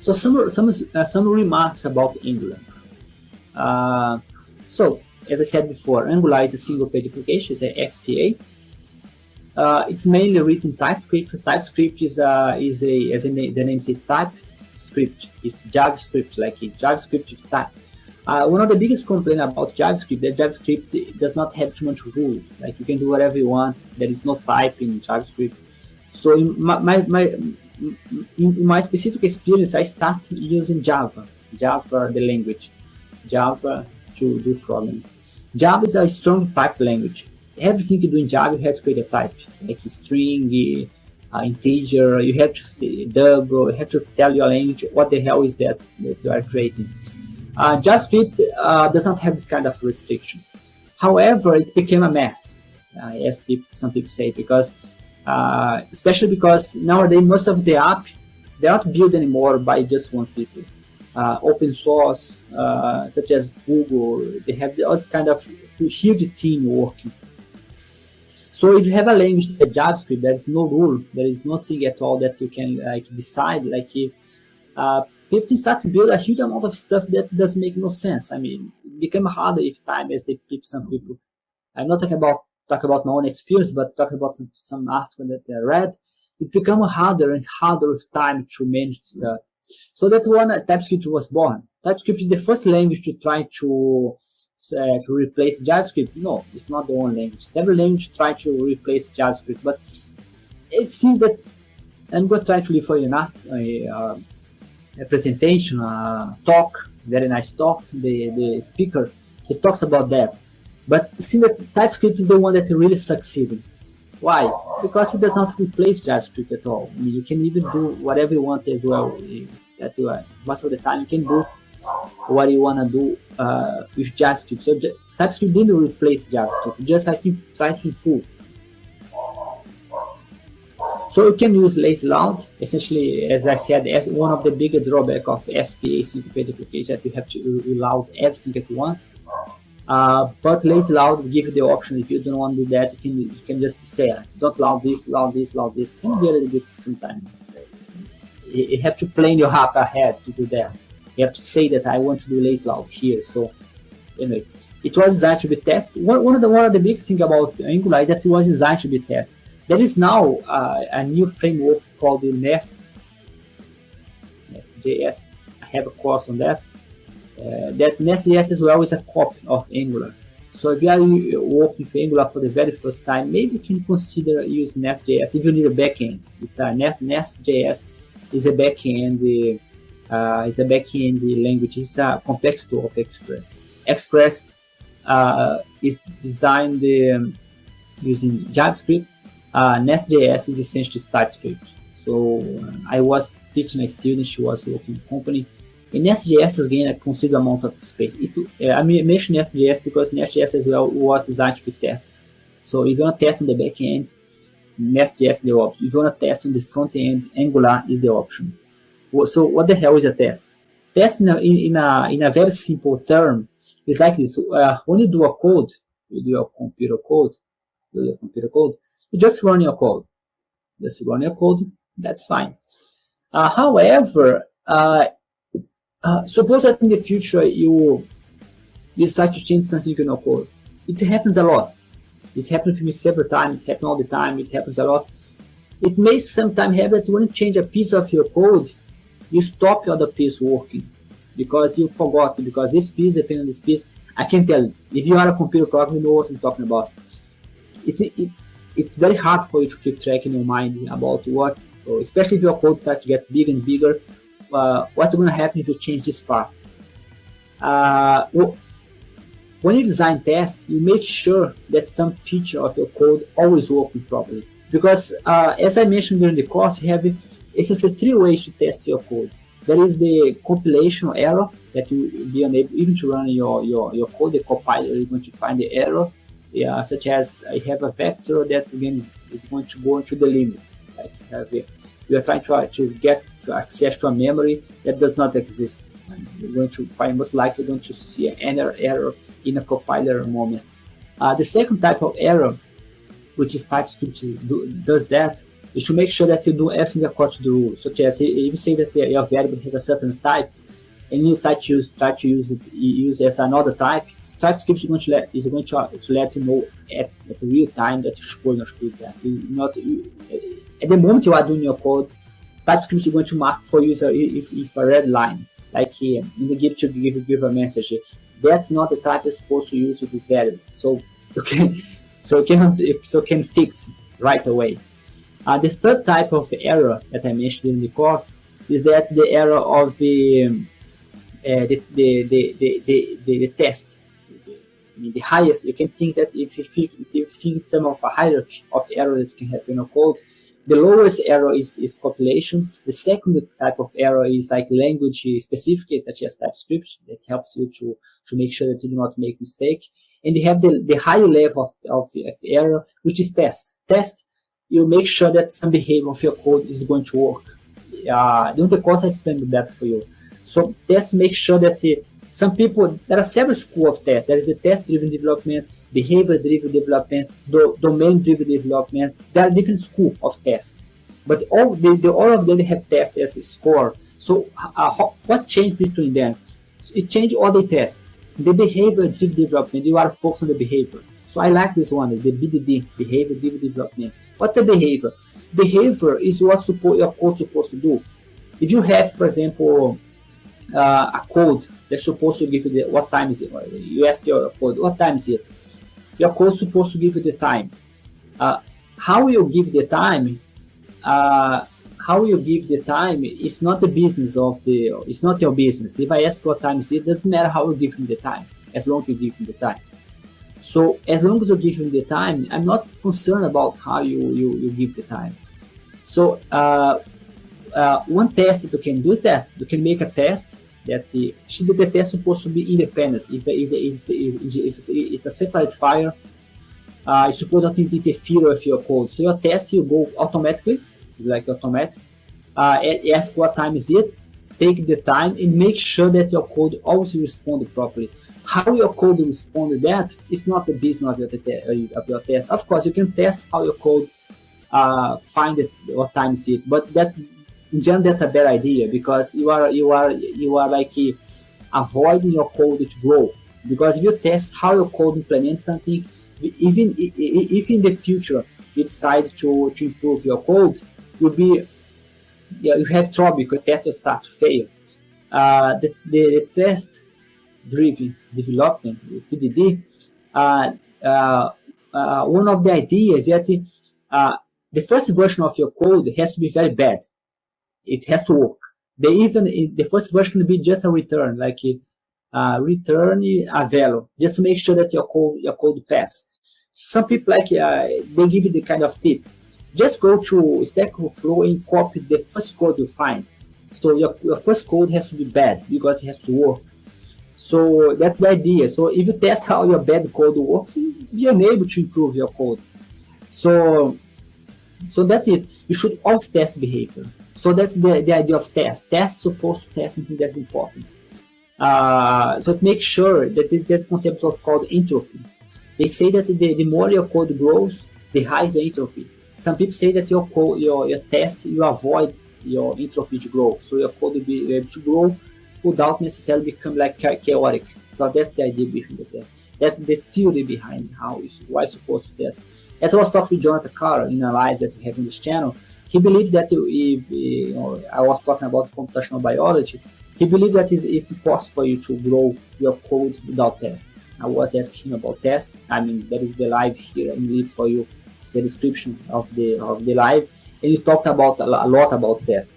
So some remarks about Angular. So as I said before, Angular is a single-page application. It's a SPA. It's mainly written TypeScript. TypeScript is as the name says, type script. It's JavaScript, like a JavaScript type. One of the biggest complaints about JavaScript that JavaScript does not have too much rules. Like you can do whatever you want. There is no type in JavaScript. So in my specific experience, I started using Java the language, Java to do programming. Java is a strong type language. Everything you do in Java, you have to create a type, like a string, integer. You have to say double. You have to tell your language what the hell is that you are creating. JavaScript does not have this kind of restriction. However, it became a mess, as some people say, because especially because nowadays most of the app they're not built anymore by just one people. Open source, such as Google, they have all this kind of huge team working. So if you have a language like JavaScript, there is no rule, there is nothing at all that you can decide. People can start to build a huge amount of stuff that doesn't make no sense. I mean, it becomes harder with time as they keep some people. I'm not talking about my own experience, but talking about some article that I read. It becomes harder and harder with time to manage stuff. So that's when TypeScript was born. TypeScript is the first language to try to replace JavaScript. No, it's not the only language. Several languages try to replace JavaScript, but it seems that I'm going to try to leave for you a presentation, a talk, very nice talk. The speaker, he talks about that. But it seems that TypeScript is the one that really succeeded. Why? Because it does not replace JavaScript at all. I mean, you can even do whatever you want as well. Most of the time, you can do what you want to do with JavaScript. So TypeScript didn't replace JavaScript, just like you try to improve. So you can use lazy load. Essentially, as I said, as one of the biggest drawbacks of SPA single-page application, that you have to reload everything at once. But lazy load will give you the option. If you don't want to do that, you can just say, don't load this, load this, load this. It can be a little bit sometimes. You have to plan your app ahead to do that. You have to say that I want to do lazy load here. So anyway, it was designed to be tested. One of the big things about Angular is that it was designed to be tested. There is now a new framework called the Nest.js. I have a course on that. That Nest.js as well is a copy of Angular. So if you are working with Angular for the very first time, maybe you can consider using Nest.js if you need a backend. Nest.js is a backend. Language. It's a competitor of Express. Express is designed using JavaScript. Nest.js is essentially TypeScript. So I was teaching a student, she was working in a company. And Nest.js has gained a considerable amount of space. I mentioned Nest.js because Nest.js as well was designed to be tested. So if you want to test on the back end, Nest.js is the option. If you want to test on the front end, Angular is the option. So what the hell is a test? Test in a very simple term is like this. When you do a code, you do your computer code, you just run your code. That's fine. However, suppose that in the future you start to change something in your code. It happens a lot. It happened to me several times. It happens all the time. It happens a lot. It may sometimes happen that when you change a piece of your code, you stop the other piece working because you forgot. Because this piece, depending on this piece, I can tell you. If you are a computer programmer, you know what I'm talking about. It's very hard for you to keep track in your mind about what, especially if your code starts to get bigger and bigger. What's going to happen if you change this part? When you design tests, you make sure that some feature of your code always working properly. Because as I mentioned during the course, you have essentially 3 ways to test your code. There is the compilation error that you will be unable even to run your code. The compiler is going to find the error, such as I have a vector that's going to go into the limit. Like you are trying to get access to a memory that does not exist. And you're going to find most likely going to see an error in a compiler moment. The second type of error, which is TypeScript does that, is to make sure that you do everything according to the rules. Such as if you say that your variable has a certain type, and you try to use as another type, TypeScript is going to let you know at the real time that you should or not should that. At the moment you are doing your code, TypeScript is going to mark for you if a red line, like in the give a message. That's not the type you're supposed to use with this variable. So you can fix right away. The third type of error that I mentioned in the course is that the error of the test. I mean, the highest, you can think that if you think in terms of a hierarchy of error that you can have in your code, the lowest error is compilation. The second type of error is like language specific, such as TypeScript, that helps you to make sure that you do not make mistake. And you have the higher level of error, which is test. Test, you make sure that some behavior of your code is going to work. During the course, I explained that for you. So test make sure that some people, there are several schools of tests. There is a test-driven development, behavior-driven development, domain-driven development. There are different schools of tests, but all of them have tests as a score. So what changed between them? It changed all the tests. The behavior-driven development, you are focused on the behavior. So I like this one, the BDD, behavior-driven development. What's the behavior? Behavior is what your code is supposed to do. If you have, for example, a code that's supposed to give you what time is it? You ask your code, what time is it? Your code is supposed to give you the time. How you give the time? It's not the business it's not your business. If I ask what time is it, doesn't matter how you give me the time, as long as you give me the time. So as long as you give me the time, I'm not concerned about how you give the time. So one test that you can do is that you can make a test that the test is supposed to be independent. It's a separate file. It's supposed not to interfere with your code. So your test will go automatically, like automatic. Ask what time is it, take the time, and make sure that your code always responds properly. How your code responds to that is not the business of your test. Of course, you can test how your code find what time is it, but in general, that's a bad idea, because you are like avoiding your code to grow. Because if you test how your code implements something, even if in the future you decide to improve your code, you have trouble because test will start to fail. The test-driven development, TDD, one of the ideas is that the first version of your code has to be very bad. It has to work. The first version can be just a return, like return a value, just to make sure that your code pass. Some people they give you the kind of tip. Just go to Stack Overflow and copy the first code you find. So your first code has to be bad because it has to work. So that's the idea. So if you test how your bad code works, you're unable to improve your code. So that's it. You should always test behavior. So that's the idea of test. Test supposed to test something that's important. So to make sure that that concept of called entropy. They say that the more your code grows, the higher the entropy. Some people say that your test, you avoid your entropy to grow. So your code will be able to grow without necessarily become like chaotic. So that's the idea behind the test. That's the theory behind why it's supposed to test. As I was talking with Jonathan Carr in a live that we have on this channel, he believes that I was talking about computational biology. He believes that it's impossible for you to grow your code without test. I was asking him about test. I mean, there is the live here. I leave for you the description of the live, and he talked about a lot about test.